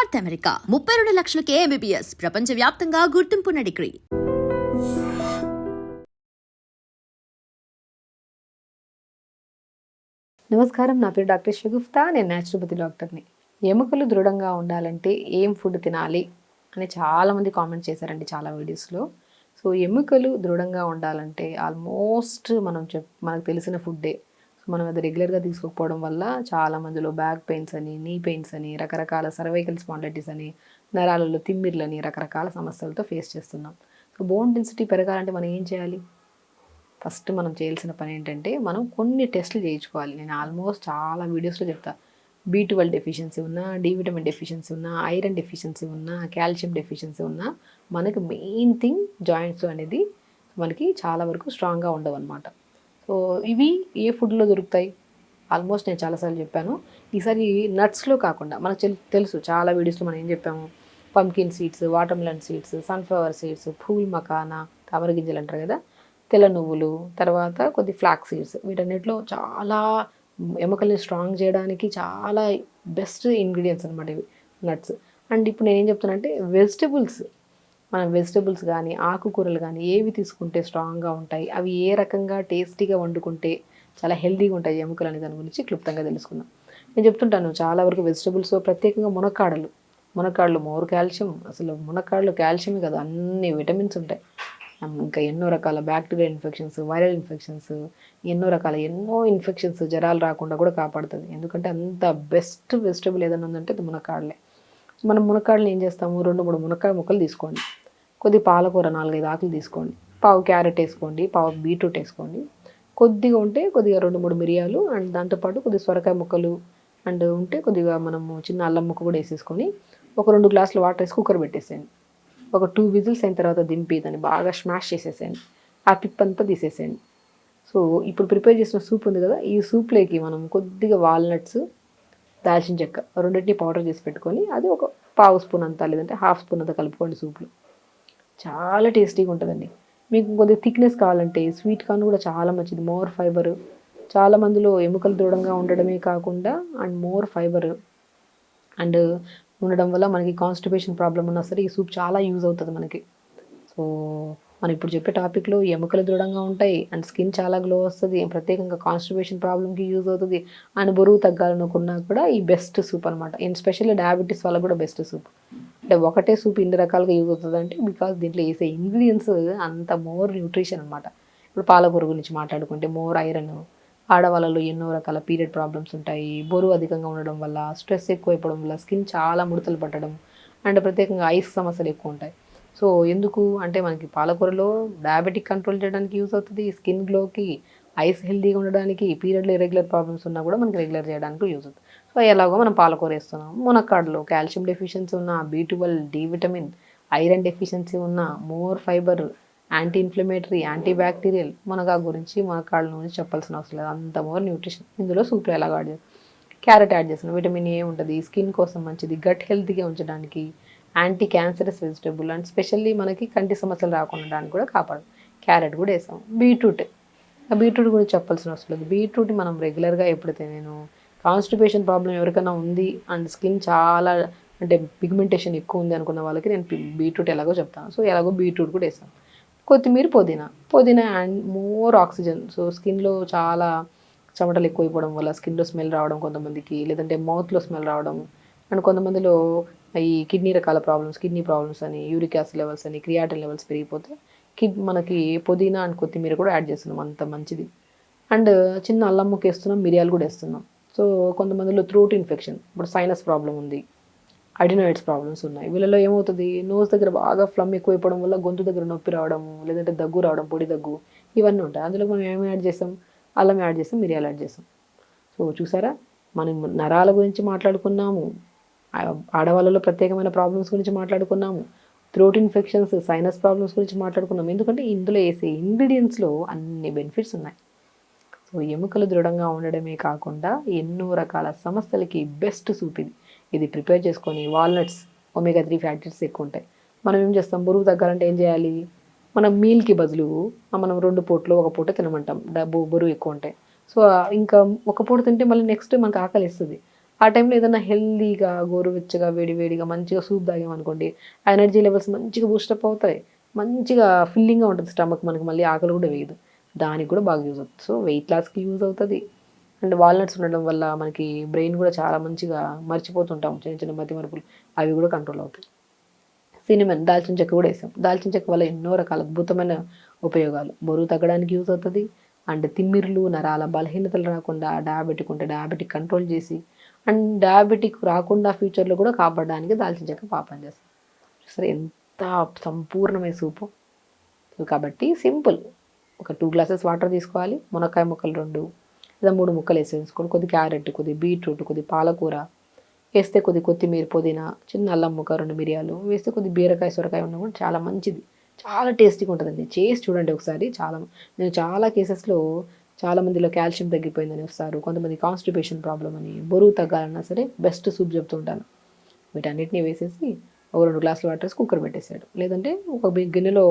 North America 32 లక్షలకే MBBS ప్రపంచవ్యాప్తంగా గుర్తింపున్న degree. నమస్కారం, నా పేరు డాక్టర్ షగుఫ్తా. నేను న్యాచురోపతి డాక్టర్ని. ఎముకలు దృఢంగా ఉండాలంటే ఏం ఫుడ్ తినాలి అని చాలామంది కామెంట్ చేశారండి చాలా వీడియోస్లో. సో ఎముకలు దృఢంగా ఉండాలంటే ఆల్మోస్ట్ మనకు తెలిసిన ఫుడ్డే. సో మనం అది రెగ్యులర్గా తీసుకోకపోవడం వల్ల చాలామందిలో బ్యాక్ పెయిన్స్ అని, నీ పెయిన్స్ అని, రకరకాల సర్వైకల్ స్పాండిలైటిస్ అని, నరాలలో తిమ్మిర్లని, రకరకాల సమస్యలతో ఫేస్ చేస్తున్నాం. సో బోన్ డెన్సిటీ పెరగాలంటే మనం ఏం చేయాలి? ఫస్ట్ మనం చేయాల్సిన పని ఏంటంటే మనం కొన్ని టెస్టులు చేయించుకోవాలి. నేను ఆల్మోస్ట్ చాలా వీడియోస్లో చెప్తాను. B12 డెఫిషియన్సీ ఉన్నా, డి విటమిన్ డెఫిషియన్సీ ఉన్నా, ఐరన్ డెఫిషియన్సీ ఉన్నా, కాల్షియం డెఫిషియన్సీ ఉన్నా, మనకి మెయిన్ థింగ్ జాయింట్స్ అనేది మనకి చాలా వరకు స్ట్రాంగ్గా ఉండవు అనమాట. సో ఇవి ఏ ఫుడ్లో దొరుకుతాయి? ఆల్మోస్ట్ నేను చాలాసార్లు చెప్పాను. ఈసారి నట్స్లో కాకుండా మనకు తెలుసు చాలా వీడియోస్లో మనం ఏం చెప్పాము, pumpkin seeds, watermelon seeds, sunflower seeds, phool makhana, తామర గింజలు అంటారు కదా, తెల్ల నువ్వులు, తర్వాత కొద్ది ఫ్లాక్ సీడ్స్, వీటన్నిటిలో చాలా ఎముకల్ని స్ట్రాంగ్ చేయడానికి చాలా బెస్ట్ ఇంగ్రీడియంట్స్ అనమాట ఇవి నట్స్. అండ్ ఇప్పుడు నేను ఏం చెప్తానంటే మనం వెజిటబుల్స్ కానీ ఆకుకూరలు కానీ ఏవి తీసుకుంటే స్ట్రాంగ్గా ఉంటాయి, అవి ఏ రకంగా టేస్టీగా వండుకుంటే చాలా హెల్తీగా ఉంటాయి ఎముకలు అనే దాని గురించి క్లుప్తంగా తెలుసుకుందాం. నేను చెప్తుంటాను చాలా వరకు వెజిటబుల్స్, ప్రత్యేకంగా మునక్కాడలు మోర్ కాల్షియం. అసలు మునక్కాడలు కాల్షియమే కదా, అన్ని విటమిన్స్ ఉంటాయి. ఇంకా ఎన్నో రకాల బ్యాక్టీరియల్ ఇన్ఫెక్షన్స్, వైరల్ ఇన్ఫెక్షన్స్, ఎన్నో ఇన్ఫెక్షన్స్, జ్వరాలు రాకుండా కూడా కాపాడుతుంది. ఎందుకంటే అంత బెస్ట్ వెజిటబుల్ ఏదైనా ఉందంటే అది మునక్కాడలే. మనం మునక్కాడలు ఏం చేస్తాము, 2-3 మునక్కాడ ముక్కలు తీసుకోండి, కొద్ది పాలకూర 4-5 ఆకులు తీసుకోండి, పావు క్యారెట్ వేసుకోండి, పావు బీట్రూట్ వేసుకోండి, కొద్దిగా ఉంటే కొద్దిగా 2-3 మిరియాలు, అండ్ దాంతోపాటు కొద్దిగా సొరకాయ ముక్కలు, అండ్ ఉంటే కొద్దిగా మనము చిన్న అల్లం ముక్క కూడా వేసేసుకొని ఒక 2 గ్లాసులు వాటర్ వేసి కుక్కర్ పెట్టేసేయండి. ఒక 2 విజిల్స్ అయిన తర్వాత దింపి దాన్ని బాగా స్మాష్ చేసేసేయండి, ఆ పిప్పంతా తీసేసేయండి. సో ఇప్పుడు ప్రిపేర్ చేసిన సూప్ ఉంది కదా, ఈ సూప్లోకి మనం కొద్దిగా వాల్నట్స్, దాల్చిన చెక్క రెండింటిని పౌడర్ చేసి పెట్టుకొని అది ఒక పావు స్పూన్ అంతా లేదంటే హాఫ్ స్పూన్ అంతా కలుపుకోండి సూప్లో. చాలా టేస్టీగా ఉంటుందండి. మీకు కొద్దిగా థిక్నెస్ కావాలంటే స్వీట్ కార్న్ కూడా చాలా మంచిది, మోర్ ఫైబర్. చాలా మందిలో ఎముకలు దృఢంగా ఉండడమే కాకుండా అండ్ మోర్ ఫైబర్ అండ్ ఉండడం వల్ల మనకి కాన్స్టిపేషన్ ప్రాబ్లం ఉన్నా సరే ఈ సూప్ చాలా యూజ్ అవుతుంది మనకి. సో మనం ఇప్పుడు చెప్పే టాపిక్లో ఎముకలు దృఢంగా ఉంటాయి అండ్ స్కిన్ చాలా గ్లో వస్తుంది, ప్రత్యేకంగా కాన్స్టిపేషన్ ప్రాబ్లమ్కి యూజ్ అవుతుంది, అండ్ బరువు తగ్గాలనుకున్నా కూడా ఈ బెస్ట్ సూప్ అనమాట. అండ్ స్పెషల్లీ డయాబెటీస్ వాళ్ళకు కూడా బెస్ట్ సూప్. అంటే ఒకటే సూప్ ఇన్ని రకాలుగా యూజ్ అవుతుంది అంటే బికాస్ దీంట్లో వేసే ఇంగ్రీడియంట్స్ అంత మోర్ న్యూట్రిషన్ అనమాట. ఇప్పుడు పాలకూర గురించి మాట్లాడుకుంటే మోర్ ఐరన్, ఆడవాళ్ళలో ఎన్నో రకాల పీరియడ్ ప్రాబ్లమ్స్ ఉంటాయి, బరువు అధికంగా ఉండడం వల్ల, స్ట్రెస్ ఎక్కువైపోవడం వల్ల స్కిన్ చాలా ముడతలు పట్టడం, అండ్ ప్రత్యేకంగా ఐస్ సమస్యలు ఎక్కువ ఉంటాయి. సో ఎందుకు అంటే మనకి పాలకూరలో డయాబెటిక్ కంట్రోల్ చేయడానికి యూజ్ అవుతుంది, స్కిన్ గ్లోకి, ఐస్ హెల్తీగా ఉండడానికి, పీరియడ్లో ఇరెగ్యులర్ ప్రాబ్లమ్స్ ఉన్నా కూడా మనకి రెగ్యులర్ చేయడానికి యూజ్ అవుతుంది. సో ఎలాగో మనం పాలకూర వేస్తున్నాం, మునక్కాడలో కాల్షియం డెఫిషియన్సీ ఉన్న, B12, D vitamin, iron deficiency ఉన్న, more fibre, anti inflammatory, anti bacterial, మునగాకు గురించి మునక్కాడల గురించి చెప్పాల్సిన అవసరం లేదు, అంత మోర్ న్యూట్రిషన్. ఇందులో సూప్లో ఎలాగ యాడ్ చేస్తాం, క్యారెట్ యాడ్ చేస్తున్నాం, విటమిన్ ఏ ఉంటుంది, స్కిన్ కోసం మంచిది, గట్ హెల్తీగా ఉంచడానికి, anti cancerous vegetable, and specially మనకి కంటి సమస్యలు రాకుండా కూడా కాపాడు. క్యారెట్ కూడా వేసాం. బీట్రూట్ గురించి చెప్పాల్సిన అవసరం లేదు. బీట్రూట్ మనం రెగ్యులర్గా ఎప్పుడైతే నేను కాన్స్టిపేషన్ ప్రాబ్లం ఎవరికైనా ఉంది అండ్ స్కిన్ చాలా అంటే పిగ్మెంటేషన్ ఎక్కువ ఉంది అనుకున్న వాళ్ళకి నేను బీట్రూట్ ఎలాగో చెప్తాను. సో ఎలాగో బీట్రూట్ కూడా వేసాను. కొత్తిమీర, పుదీనా అండ్ మోర్ ఆక్సిజన్. సో స్కిన్లో చాలా చెమటలు ఎక్కువైపోవడం వల్ల స్కిన్లో స్మెల్ రావడం కొంతమందికి, లేదంటే మౌత్లో స్మెల్ రావడం, అండ్ కొంతమందిలో ఈ కిడ్నీ ప్రాబ్లమ్స్ అని, యూరిక్ యాసిడ్ లెవెల్స్ అని, క్రియాటిన్ లెవెల్స్ పెరిగిపోతే మనకి పుదీనా అండ్ కొత్తిమీర కూడా యాడ్ చేస్తున్నాం, అంత మంచిది. అండ్ చిన్న అల్లం ముక్క వేస్తున్నాం, మిరియాలు కూడా వేస్తున్నాం. సో కొంతమందిలో థ్రోట్ ఇన్ఫెక్షన్, ఇప్పుడు సైనస్ ప్రాబ్లం ఉంది, అడినాయిడ్స్ ప్రాబ్లమ్స్ ఉన్నాయి, వీళ్ళలో ఏమవుతుంది, నోస్ దగ్గర బాగా ఫ్లమ్ ఎక్కువైపోవడం వల్ల గొంతు దగ్గర నొప్పి రావడము, లేదంటే దగ్గు రావడం, పొడి దగ్గు, ఇవన్నీ ఉంటాయి. అందులో మనం ఏమి యాడ్ చేస్తాం, అల్లం యాడ్ చేస్తాం, మిరియాలు యాడ్ చేస్తాం. సో చూసారా, మనం నరాల గురించి మాట్లాడుకున్నాము, ఆడవాళ్ళలో ప్రత్యేకమైన ప్రాబ్లమ్స్ గురించి మాట్లాడుకున్నాము, థ్రోట్ ఇన్ఫెక్షన్స్, సైనస్ ప్రాబ్లమ్స్ గురించి మాట్లాడుకున్నాము. ఎందుకంటే ఇందులో వేసే ఇంగ్రీడియంట్స్లో అన్ని బెనిఫిట్స్ ఉన్నాయి. సో ఎముకలు దృఢంగా ఉండడమే కాకుండా ఎన్నో రకాల సమస్యలకి బెస్ట్ సూప్ ఇది ప్రిపేర్ చేసుకొని, వాల్నట్స్, omega-3 ఫ్యాటీస్ ఎక్కువ ఉంటాయి. మనం ఏం చేస్తాం, బరువు తగ్గాలంటే ఏం చేయాలి, మనం మీల్కి బదులు మనం 2 పూటలు 1 పూట తినమంటాం, బరువు ఎక్కువ ఉంటాయి. సో ఇంకా ఒక పూట తింటే మళ్ళీ నెక్స్ట్ మనకు ఆకలి వేస్తుంది, ఆ టైంలో ఏదైనా హెల్దీగా గోరువెచ్చగా వేడివేడిగా మంచిగా సూప్ తాగామనుకోండి, ఆ ఎనర్జీ లెవెల్స్ మంచిగా బూస్టప్ అవుతాయి, మంచిగా ఫిల్లింగ్గా ఉంటుంది స్టమక్, మనకి మళ్ళీ ఆకలి కూడా వేయదు. దానికి కూడా బాగా యూజ్ అవుతుంది. సో వెయిట్ లాస్కి యూజ్ అవుతుంది. అండ్ వాల్నట్స్ ఉండడం వల్ల మనకి బ్రెయిన్ కూడా చాలా మంచిగా మర్చిపోతుంటాం, చిన్న చిన్న మతిమరుపులు అవి కూడా కంట్రోల్ అవుతాయి. సినిమన్, దాల్చిన చెక్క కూడా వేసాం. దాల్చిన చెక్క వల్ల ఎన్నో రకాల అద్భుతమైన ఉపయోగాలు. బరువు తగ్గడానికి యూజ్ అవుతుంది. అండ్ తిమ్మిర్లు, నరాల బలహీనతలు రాకుండా, డయాబెటిక్ ఉంటే డయాబెటిక్ కంట్రోల్ చేసి, అండ్ డయాబెటిక్ రాకుండా ఫ్యూచర్లో కూడా కాపాడడానికి దాల్చిన చెక్క బాగా పనిచేస్తుంది. సరే ఎంత సంపూర్ణమైన సూపు. కాబట్టి సింపుల్, ఒక 2 గ్లాసెస్ వాటర్ తీసుకోవాలి, మునక్కాయ ముక్కలు 2 లేదా 3 ముక్కలు వేసుకోండి, కొద్ది క్యారెట్, కొద్ది బీట్రూట్, కొద్ది పాలకూర వేస్తే, కొద్ది కొత్తిమీర, పుదీనా, చిన్న అల్లం ముక్క, 2 మిరియాలు వేస్తే, కొద్ది బీరకాయ సొరకాయ ఉన్నా కూడా చాలా మంచిది, చాలా టేస్టీగా ఉంటుందండి. చేసి చూడండి ఒకసారి. నేను చాలా కేసెస్లో చాలా మందిలో కాల్షియం తగ్గిపోయిందని వస్తారు, కొంతమంది కాన్స్టిపేషన్ ప్రాబ్లం అని, బరువు తగ్గాలన్నా సరే బెస్ట్ సూప్ చెప్తుంటాను. వీటన్నిటిని వేసేసి ఒక 2 గ్లాసులు వాటర్ వేసి కుక్కర్ పెట్టేసాడు. లేదంటే ఒక గిన్నెలో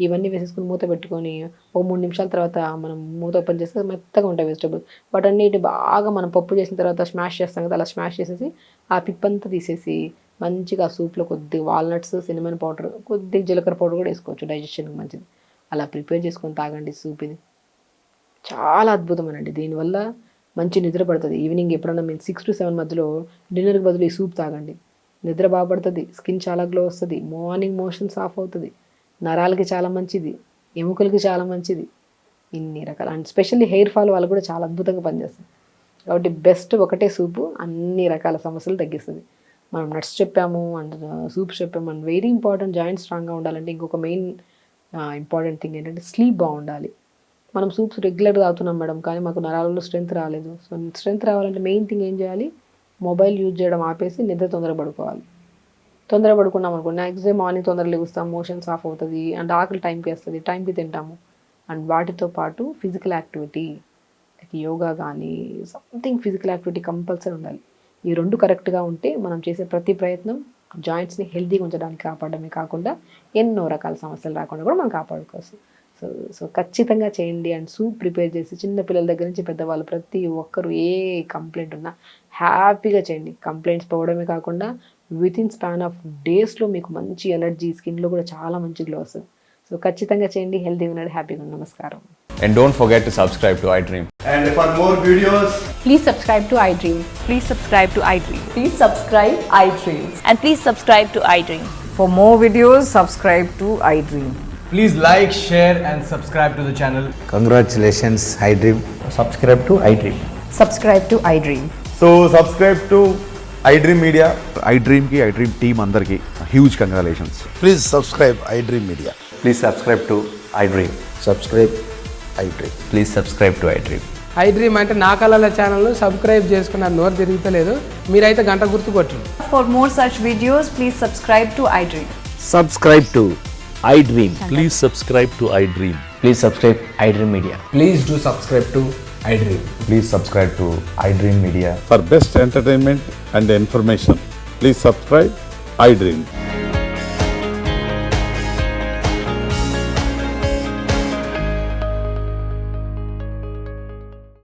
ఇవన్నీ వేసేసుకుని మూత పెట్టుకొని ఒక 3 నిమిషాల తర్వాత మనం మూత ఓపెన్ చేస్తే మెత్తగా ఉంటాయి వెజిటబుల్స్. వాటన్నిటి బాగా మనం పప్పు చేసిన తర్వాత స్మాష్ చేస్తాం కదా, అలా స్మాష్ చేసేసి ఆ పిప్పంతా తీసేసి మంచిగా సూప్లో కొద్దిగా వాల్నట్స్, సినిమన్ పౌడర్, కొద్దిగా జీలకర్ర పౌడర్ కూడా వేసుకోవచ్చు, డైజెషన్కి మంచిది. అలా ప్రిపేర్ చేసుకొని తాగండి సూప్. ఇది చాలా అద్భుతమేనండి. దీనివల్ల మంచి నిద్ర పడుతుంది. ఈవినింగ్ ఎప్పుడన్నా మీరు 6 to 7 మధ్యలో డిన్నర్కి బదులు ఈ సూప్ తాగండి, నిద్ర బాగుపడుతుంది, స్కిన్ చాలా గ్లో వస్తుంది, మార్నింగ్ మోషన్స్ ఆఫ్ అవుతుంది, నరాలకి చాలా మంచిది, ఎముకలకి చాలా మంచిది, ఇన్ని రకాల. అండ్ స్పెషల్లీ హెయిర్ ఫాల్ వాళ్ళు కూడా చాలా అద్భుతంగా పనిచేస్తుంది. కాబట్టి బెస్ట్ ఒకటే సూపు అన్ని రకాల సమస్యలు తగ్గిస్తుంది. మనం నట్స్ చెప్పాము అండ్ సూప్స్ చెప్పాము. అండ్ వెరీ ఇంపార్టెంట్, జాయింట్ స్ట్రాంగ్గా ఉండాలంటే ఇంకొక మెయిన్ ఇంపార్టెంట్ థింగ్ ఏంటంటే స్లీప్ బాగుండాలి. మనం సూప్స్ రెగ్యులర్గా తాగుతున్నాం మేడం, కానీ మాకు నరాలలో స్ట్రెంత్ రాలేదు. సో స్ట్రెంత్ రావాలంటే మెయిన్ థింగ్ ఏం చేయాలి, మొబైల్ యూజ్ చేయడం ఆపేసి నిద్ర తొందరగా పడుకోవాలి. తొందరగా పడుకున్నాం అనుకోండి, నెక్స్ట్ డే మార్నింగ్ తొందరగా లేస్తాం, మోషన్స్ ఆఫ్ అవుతుంది, అండ్ ఆకలి టైంకి వేస్తుంది, టైంకి తింటాము. అండ్ వాటితో పాటు ఫిజికల్ యాక్టివిటీ, యోగా కానీ సంథింగ్ ఫిజికల్ యాక్టివిటీ కంపల్సరీ ఉండాలి. ఈ 2 కరెక్ట్గా ఉంటే మనం చేసే ప్రతి ప్రయత్నం జాయింట్స్ని హెల్తీగా ఉంచడానికి కాపాడమే కాకుండా ఎన్నో రకాల సమస్యలు రాకుండా కూడా మనం కాపాడుకోవచ్చు. సో ఖచ్చితంగా చేయండి. అండ్ సూప్ ప్రిపేర్ చేసి చిన్న పిల్లల దగ్గర నుంచి పెద్దవాళ్ళు ప్రతి ఒక్కరు ఏ కంప్లైంట్ ఉన్నా హ్యాపీగా చేయండి. కంప్లైంట్స్ పోవడమే కాకుండా వితిన్ స్పాన్ ఆఫ్ డేస్లో మీకు మంచి ఎనర్జీ, స్కిన్లో కూడా చాలా మంచి గ్లో వస్తుంది. సో ఖచ్చితంగా చేయండి, హెల్తీగా ఉన్నాడు, హ్యాపీగా ఉన్నాడు. నమస్కారం. And don't forget to subscribe to iDream. And for more videos, Please subscribe to iDream. Please subscribe to iDream. Please subscribe iDream. And please subscribe to iDream. For more videos, subscribe to iDream. please like, share and subscribe to the channel. Congratulations, iDream. Subscribe to iDream. Subscribe to iDream. So subscribe to iDream Media. iDream ki iDream team andarki huge congratulations. Please subscribe iDream Media. Please subscribe to iDream. Subscribe iDream. Please subscribe to iDream. iDream అంటే నా కళల ఛానల్ను subscribe చేసుకున్న నోరు తిరుగుతలేదు, మీరైతే గంట గుర్తు కొట్టండి. For more such videos, please subscribe to iDream. Subscribe to iDream. Please subscribe to iDream. Please subscribe iDream Media. Please do subscribe to iDream. Please subscribe to iDream Media. For best entertainment and information, please subscribe iDream.